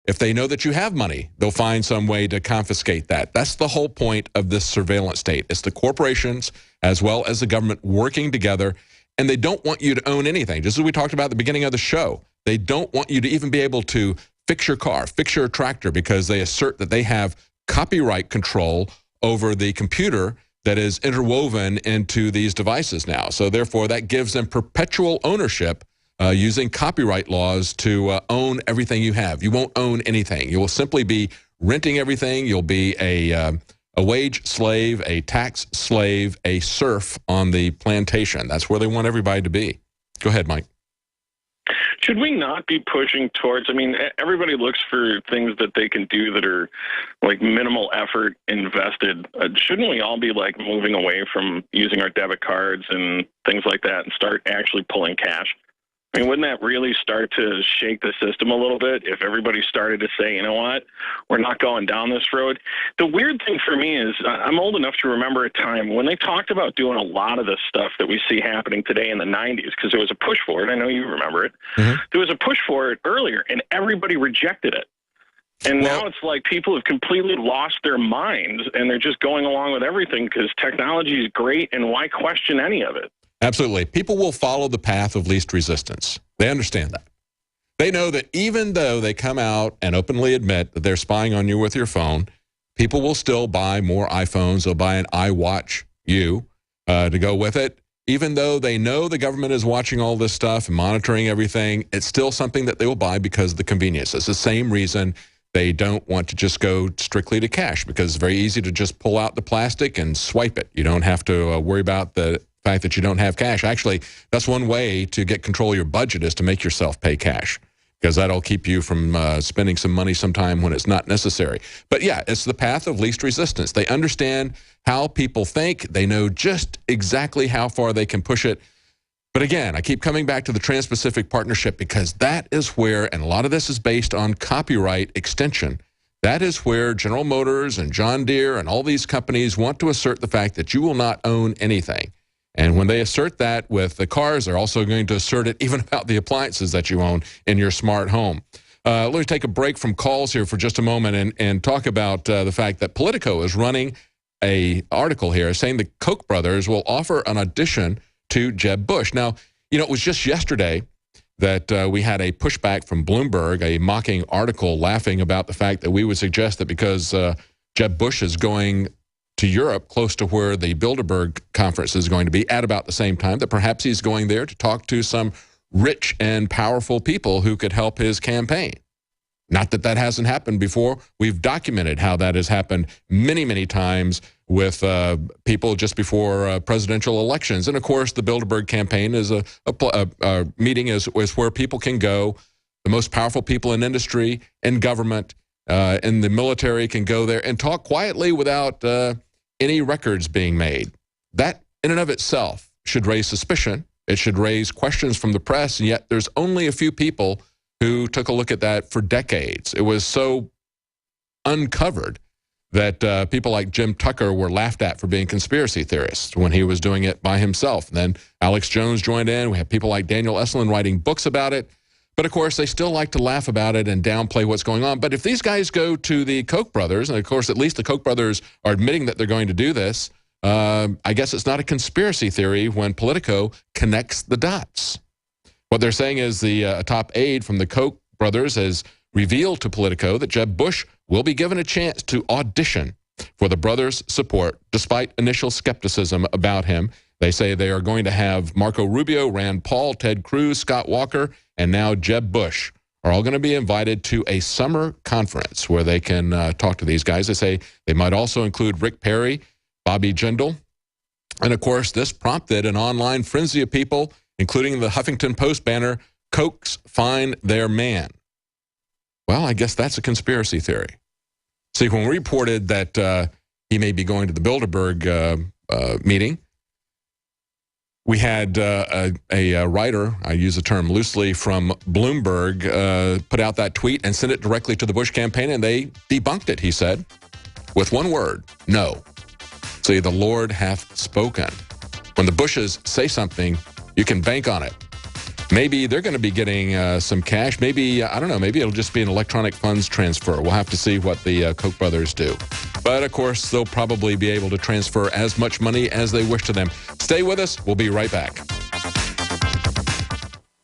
If they know that you have money, they'll find some way to confiscate that. That's the whole point of this surveillance state. It's the corporations as well as the government working together, and they don't want you to own anything. Just as we talked about at the beginning of the show, they don't want you to even be able to fix your car, fix your tractor, because they assert that they have copyright control over the computer that is interwoven into these devices now. So therefore, that gives them perpetual ownership using copyright laws to own everything you have. You won't own anything. You will simply be renting everything. You'll be a wage slave, a tax slave, a serf on the plantation. That's where they want everybody to be. Go ahead, Mike. Should we not be pushing towards, I mean, everybody looks for things that they can do that are like minimal effort invested. Shouldn't we all be like moving away from using our debit cards and things like that and start actually pulling cash? I mean, wouldn't that really start to shake the system a little bit if everybody started to say, you know what, we're not going down this road? The weird thing for me is I'm old enough to remember a time when they talked about doing a lot of the stuff that we see happening today in the 90s, because there was a push for it. I know you remember it. Mm-hmm. There was a push for it earlier, and everybody rejected it. And now it's like people have completely lost their minds, and they're just going along with everything because technology is great, and why question any of it? Absolutely. People will follow the path of least resistance. They understand that. They know that even though they come out and openly admit that they're spying on you with your phone, people will still buy more iPhones. They'll buy an iWatch U to go with it. Even though they know the government is watching all this stuff and monitoring everything, it's still something that they will buy because of the convenience. It's the same reason they don't want to just go strictly to cash, because it's very easy to just pull out the plastic and swipe it. You don't have to worry about the fact that you don't have cash. Actually, that's one way to get control of your budget, is to make yourself pay cash, because that'll keep you from spending some money sometime when it's not necessary. But yeah, it's the path of least resistance. They understand how people think. They know just exactly how far they can push it. But again, I keep coming back to the Trans-Pacific Partnership, because that is where, and a lot of this is based on copyright extension, that is where General Motors and John Deere and all these companies want to assert the fact that you will not own anything. And when they assert that with the cars, they're also going to assert it even about the appliances that you own in your smart home. Let me take a break from calls here for just a moment and talk about the fact that Politico is running an article here saying the Koch brothers will offer an audition to Jeb Bush. Now, you know, it was just yesterday that we had a pushback from Bloomberg, a mocking article laughing about the fact that we would suggest that because Jeb Bush is going to Europe, close to where the Bilderberg conference is going to be at about the same time, that perhaps he's going there to talk to some rich and powerful people who could help his campaign. Not that that hasn't happened before. We've documented how that has happened many, many times with people just before presidential elections. And of course, the Bilderberg campaign is a meeting is where people can go. The most powerful people in industry and government and the military can go there and talk quietly without any records being made. That in and of itself should raise suspicion. It should raise questions from the press, and yet there's only a few people who took a look at that for decades. It was so uncovered that people like Jim Tucker were laughed at for being conspiracy theorists when he was doing it by himself. And then Alex Jones joined in. We have people like Daniel Esselin writing books about it. But of course, they still like to laugh about it and downplay what's going on. But if these guys go to the Koch brothers, and of course, at least the Koch brothers are admitting that they're going to do this, I guess it's not a conspiracy theory when Politico connects the dots. What they're saying is a top aide from the Koch brothers has revealed to Politico that Jeb Bush will be given a chance to audition for the brothers' support, despite initial skepticism about him. They say they are going to have Marco Rubio, Rand Paul, Ted Cruz, Scott Walker, and now Jeb Bush are all going to be invited to a summer conference where they can talk to these guys. They say they might also include Rick Perry, Bobby Jindal. And of course, this prompted an online frenzy of people, including the Huffington Post banner, Kochs find their man. Well, I guess that's a conspiracy theory. See, when we reported that he may be going to the Bilderberg meeting, we had a writer, I use the term loosely, from Bloomberg put out that tweet and sent it directly to the Bush campaign, and they debunked it, he said, with one word, no. See, the Lord hath spoken. When the Bushes say something, you can bank on it. maybe they're going to be getting some cash. Maybe, I don't know, maybe it'll just be an electronic funds transfer. We'll have to see what the Koch brothers do. But, of course, they'll probably be able to transfer as much money as they wish to them. Stay with us. We'll be right back.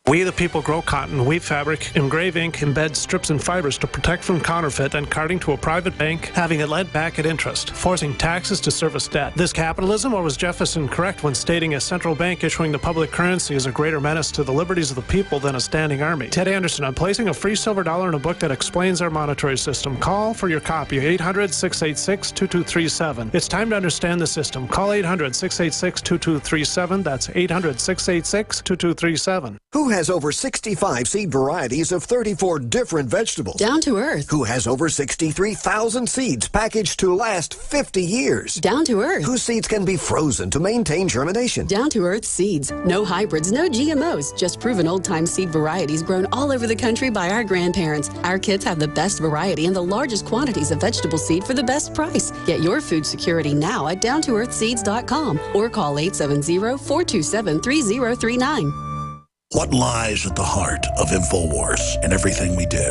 We the people grow cotton, weave fabric, engrave ink, embed strips and fibers to protect from counterfeit and carting to a private bank, having it led back at interest, forcing taxes to service debt. This capitalism, or was Jefferson correct when stating a central bank issuing the public currency is a greater menace to the liberties of the people than a standing army? Ted Anderson, I'm placing a free silver dollar in a book that explains our monetary system. Call for your copy, 800-686-2237. It's time to understand the system. Call 800-686-2237. That's 800-686-2237. Who has over 65 seed varieties of 34 different vegetables? Down to Earth. Who has over 63,000 seeds packaged to last 50 years? Down to Earth. Whose seeds can be frozen to maintain germination? Down to Earth seeds. No hybrids, no GMOs, just proven old-time seed varieties grown all over the country by our grandparents. Our kids have the best variety and the largest quantities of vegetable seed for the best price. Get your food security now at downtoearthseeds.com or call 870-427-3039. What lies at the heart of InfoWars and everything we do?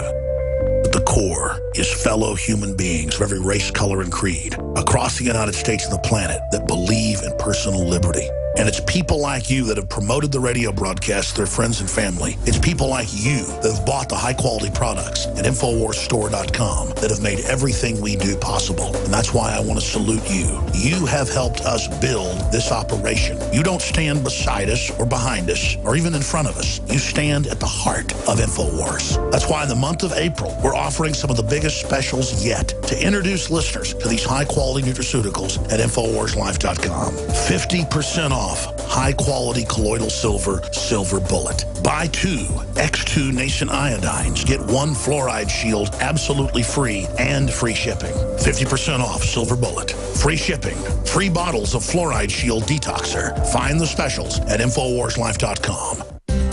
At the core is fellow human beings of every race, color, and creed across the United States and the planet that believe in personal liberty. And it's people like you that have promoted the radio broadcast to their friends and family. It's people like you that have bought the high-quality products at InfoWarsStore.com that have made everything we do possible. And that's why I want to salute you. You have helped us build this operation. You don't stand beside us or behind us or even in front of us. You stand at the heart of InfoWars. That's why in the month of April, we're offering some of the biggest specials yet to introduce listeners to these high-quality nutraceuticals at InfoWarsLife.com. 50% off high-quality colloidal silver bullet. Buy 2 X2 Nascent iodines. Get 1 fluoride shield absolutely free and free shipping. 50% off silver bullet. Free shipping. Free bottles of fluoride shield detoxer. Find the specials at InfoWarsLife.com.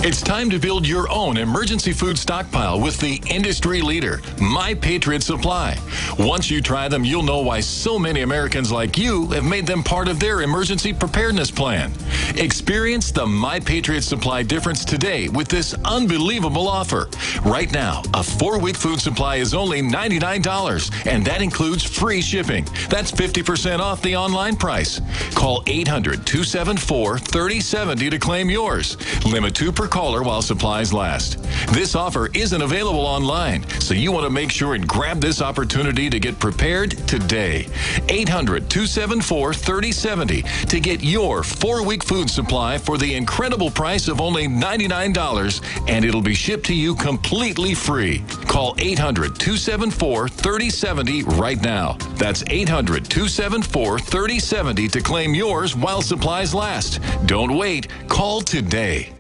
It's time to build your own emergency food stockpile with the industry leader, My Patriot Supply. Once you try them, you'll know why so many Americans like you have made them part of their emergency preparedness plan. Experience the My Patriot Supply difference today with this unbelievable offer. Right now, a 4-week food supply is only $99, and that includes free shipping. That's 50% off the online price. Call 800-274-3070 to claim yours. Limit 2 per caller while supplies last. This offer isn't available online, so you want to make sure and grab this opportunity to get prepared today. 800-274-3070 to get your 4-week food supply for the incredible price of only $99, and it'll be shipped to you completely free. Call 800-274-3070 right now. That's 800-274-3070 to claim yours while supplies last. Don't wait. Call today.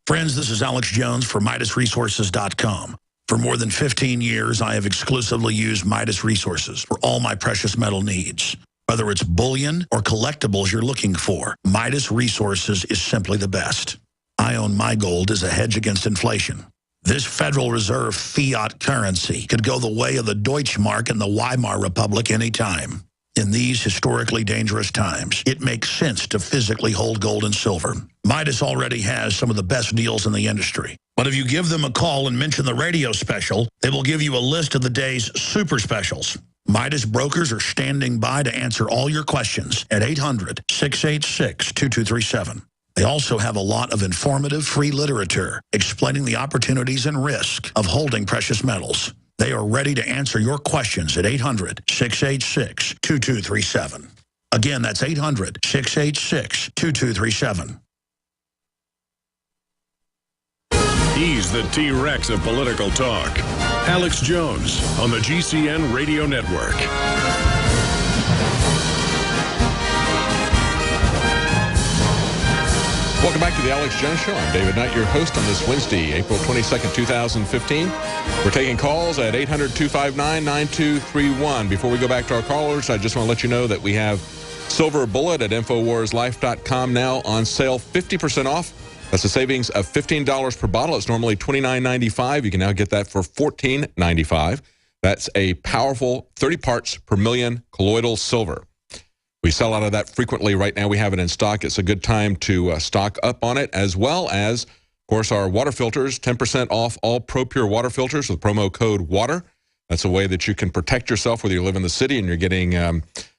Friends, this is Alex Jones for MidasResources.com. For more than 15 years, I have exclusively used Midas Resources for all my precious metal needs. Whether it's bullion or collectibles you're looking for, Midas Resources is simply the best. I own my gold as a hedge against inflation. This Federal Reserve fiat currency could go the way of the Deutschmark and the Weimar Republic anytime. In these historically dangerous times, it makes sense to physically hold gold and silver. Midas already has some of the best deals in the industry. But if you give them a call and mention the radio special, they will give you a list of the day's super specials. Midas brokers are standing by to answer all your questions at 800-686-2237. They also have a lot of informative free literature explaining the opportunities and risk of holding precious metals. They are ready to answer your questions at 800-686-2237. Again, that's 800-686-2237. He's the T-Rex of political talk. Alex Jones on the GCN Radio Network. Welcome back to the Alex Jones Show. I'm David Knight, your host on this Wednesday, April 22nd, 2015. We're taking calls at 800-259-9231. Before we go back to our callers, I just want to let you know that we have Silver Bullet at InfoWarsLife.com now on sale, 50% off. That's a savings of $15 per bottle. It's normally $29.95. You can now get that for $14.95. That's a powerful 30 parts per million colloidal silver. We sell out of that frequently. Right now we have it in stock. It's a good time to stock up on it, as well as Of course, our water filters, 10% off all ProPure water filters with promo code WATER. That's a way that you can protect yourself, whether you live in the city and you're getting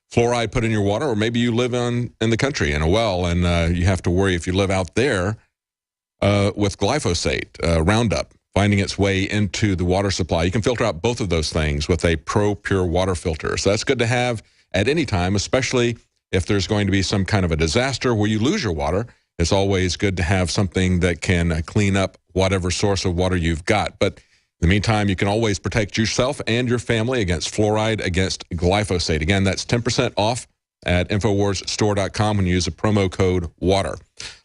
fluoride put in your water, or maybe you live in the country in a well and you have to worry if you live out there with glyphosate, Roundup, finding its way into the water supply. You can filter out both of those things with a ProPure water filter. So that's good to have at any time, especially if there's going to be some kind of a disaster where you lose your water. It's always good to have something that can clean up whatever source of water you've got. But in the meantime, you can always protect yourself and your family against fluoride, against glyphosate. Again, that's 10% off at InfoWarsStore.com when you use the promo code WATER.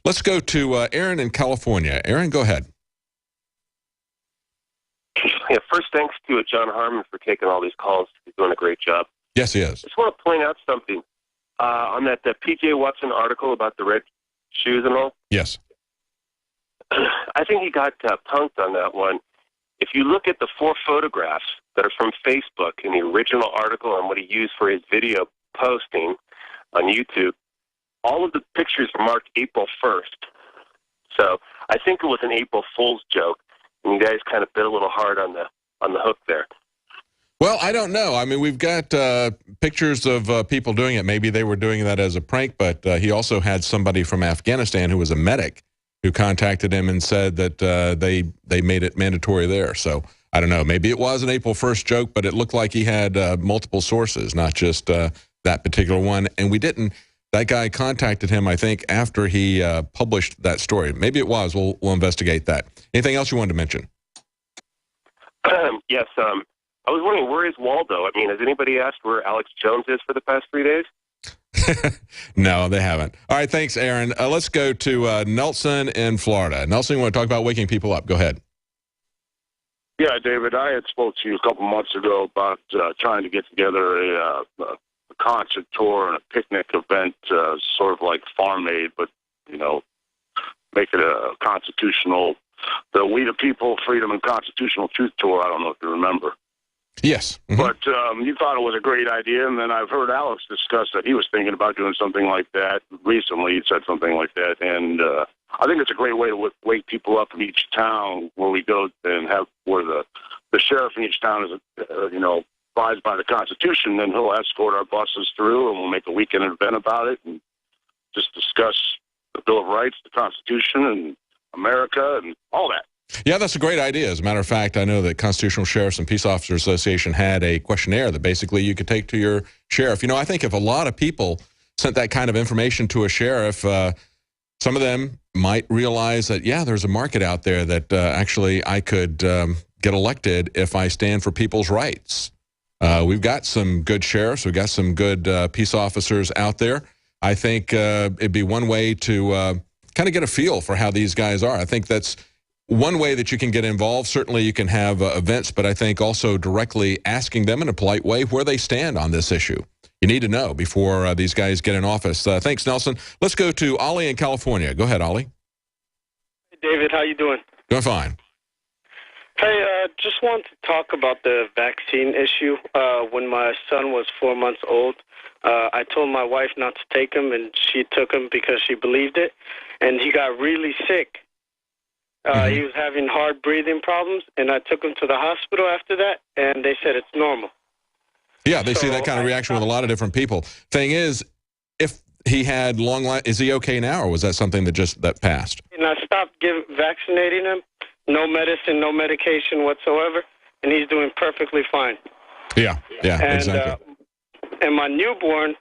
Let's go to Aaron in California. Aaron, go ahead. Yeah, first, thanks to John Harmon for taking all these calls. He's doing a great job. Yes, he is. I just want to point out something on that P.J. Watson article about the red shoes and all. Yes. I think he got punked on that one. If you look at the 4 photographs that are from Facebook in the original article and what he used for his video posting on YouTube, all of the pictures were marked April 1st. So I think it was an April Fool's joke, and you guys kind of bit a little hard on the hook there. Well, I don't know. I mean, we've got pictures of people doing it. Maybe they were doing that as a prank, but he also had somebody from Afghanistan who was a medic who contacted him and said that they made it mandatory there. So I don't know. Maybe it was an April 1st joke, but it looked like he had multiple sources, not just that particular one. And we didn't. That guy contacted him, I think, after he published that story. Maybe it was. We'll investigate that. Anything else you wanted to mention? Yes. I was wondering, where is Waldo? I mean, has anybody asked where Alex Jones is for the past 3 days? No, they haven't. All right, thanks, Aaron. Let's go to Nelson in Florida. Nelson, you want to talk about waking people up? Go ahead. Yeah, David, I had spoke to you a couple months ago about trying to get together a concert tour and a picnic event, sort of like Farm Aid, but, you know, make it a constitutional, the We the People, Freedom and Constitutional Truth Tour. I don't know if you remember. Yes. Mm-hmm. But you thought it was a great idea, and then I've heard Alex discuss that he was thinking about doing something like that recently. He said something like that, and I think it's a great way to wake people up in each town where we go and have where the sheriff in each town is, abides by the Constitution. Then he'll escort our buses through, and we'll make a weekend event about it and just discuss the Bill of Rights, the Constitution, and America, and all that. Yeah, that's a great idea. As a matter of fact, I know that Constitutional Sheriffs and Peace Officers Association had a questionnaire that basically you could take to your sheriff. You know, I think if a lot of people sent that kind of information to a sheriff, some of them might realize that, yeah, there's a market out there that actually I could get elected if I stand for people's rights. We've got some good sheriffs. We've got some good peace officers out there. I think it'd be one way to kind of get a feel for how these guys are. I think that's one way that you can get involved. Certainly you can have events, but I think also directly asking them in a polite way where they stand on this issue. You need to know before these guys get in office. Thanks, Nelson. Let's go to Ollie in California. Go ahead, Ollie. Hey, David, how you doing? Doing fine. Hey, just wanted to talk about the vaccine issue. When my son was 4 months old, I told my wife not to take him, and she took him because she believed it, and he got really sick. He was having hard breathing problems, and I took him to the hospital after that, and they said it's normal. Yeah, they see that kind of reaction with a lot of different people. Thing is, if he had long life, is he okay now, or was that something that passed? And I stopped vaccinating him. No medicine, no medication whatsoever, and he's doing perfectly fine. Yeah, exactly. And my newborn,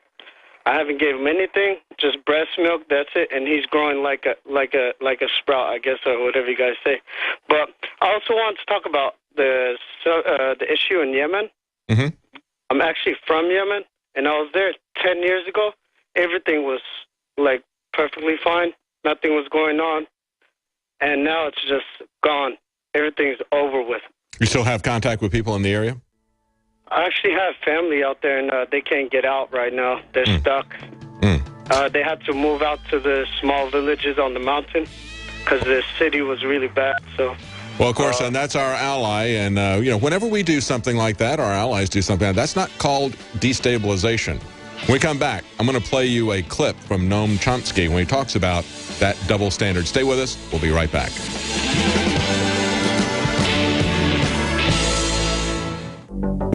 I haven't gave him anything, just breast milk. That's it, and he's growing like a sprout, I guess, or whatever you guys say. But I also want to talk about the issue in Yemen. Mm-hmm. I'm actually from Yemen, and I was there 10 years ago. Everything was like perfectly fine. Nothing was going on, and now it's just gone. Everything's over with. You still have contact with people in the area? I actually have family out there, and they can't get out right now. They're stuck. They had to move out to the small villages on the mountain because the city was really bad. So, well, of course, and that's our ally. And, whenever we do something like that, our allies do something like that, that's not called destabilization. When we come back, I'm going to play you a clip from Noam Chomsky when he talks about that double standard. Stay with us. We'll be right back.